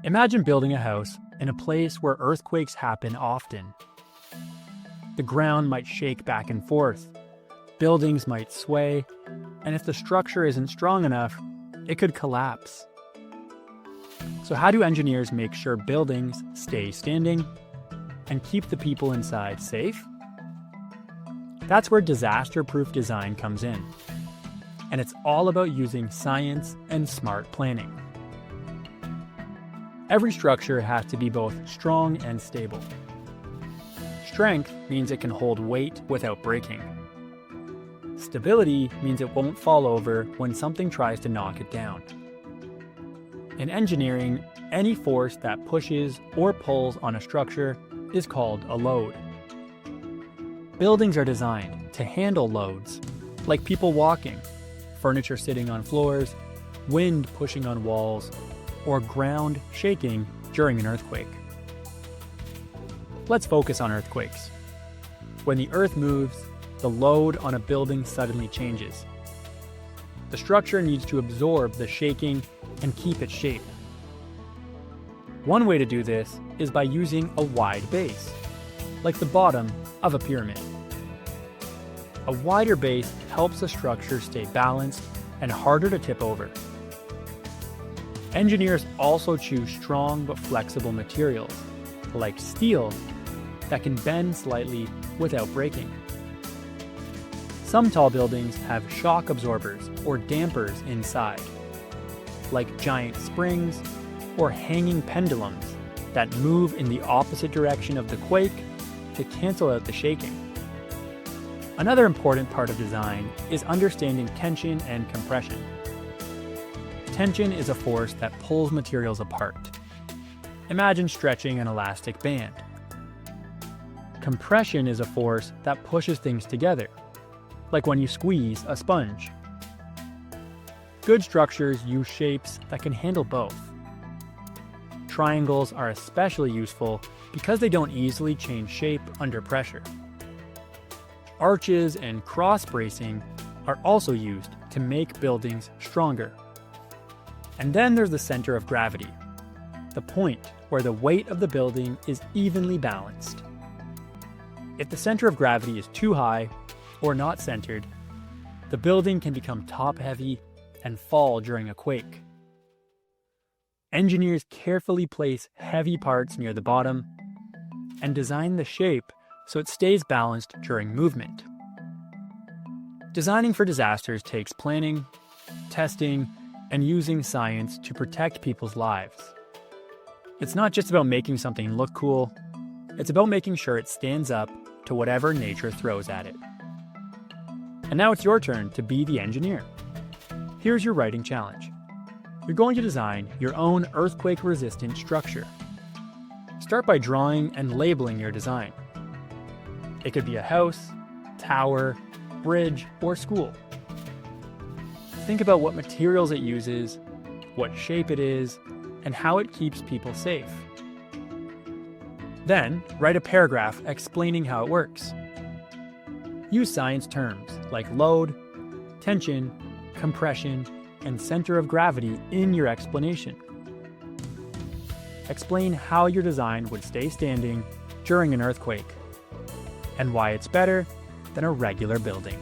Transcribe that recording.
Imagine building a house in a place where earthquakes happen often. The ground might shake back and forth, buildings might sway, and if the structure isn't strong enough, it could collapse. So how do engineers make sure buildings stay standing and keep the people inside safe? That's where disaster-proof design comes in. And it's all about using science and smart planning. Every structure has to be both strong and stable. Strength means it can hold weight without breaking. Stability means it won't fall over when something tries to knock it down. In engineering, any force that pushes or pulls on a structure is called a load. Buildings are designed to handle loads, like people walking, furniture sitting on floors, wind pushing on walls, or ground shaking during an earthquake. Let's focus on earthquakes. When the earth moves, the load on a building suddenly changes. The structure needs to absorb the shaking and keep its shape. One way to do this is by using a wide base, like the bottom of a pyramid. A wider base helps the structure stay balanced and harder to tip over. Engineers also choose strong but flexible materials, like steel, that can bend slightly without breaking. Some tall buildings have shock absorbers or dampers inside, like giant springs or hanging pendulums that move in the opposite direction of the quake to cancel out the shaking. Another important part of design is understanding tension and compression. Tension is a force that pulls materials apart. Imagine stretching an elastic band. Compression is a force that pushes things together, like when you squeeze a sponge. Good structures use shapes that can handle both. Triangles are especially useful because they don't easily change shape under pressure. Arches and cross bracing are also used to make buildings stronger. And then there's the center of gravity, the point where the weight of the building is evenly balanced. If the center of gravity is too high or not centered, the building can become top-heavy and fall during a quake. Engineers carefully place heavy parts near the bottom and design the shape so it stays balanced during movement. Designing for disasters takes planning, testing, and using science to protect people's lives. It's not just about making something look cool, it's about making sure it stands up to whatever nature throws at it. And now it's your turn to be the engineer. Here's your writing challenge. You're going to design your own earthquake-resistant structure. Start by drawing and labeling your design. It could be a house, tower, bridge, or school. Think about what materials it uses, what shape it is, and how it keeps people safe. Then, write a paragraph explaining how it works. Use science terms like load, tension, compression, and center of gravity in your explanation. Explain how your design would stay standing during an earthquake, and why it's better than a regular building.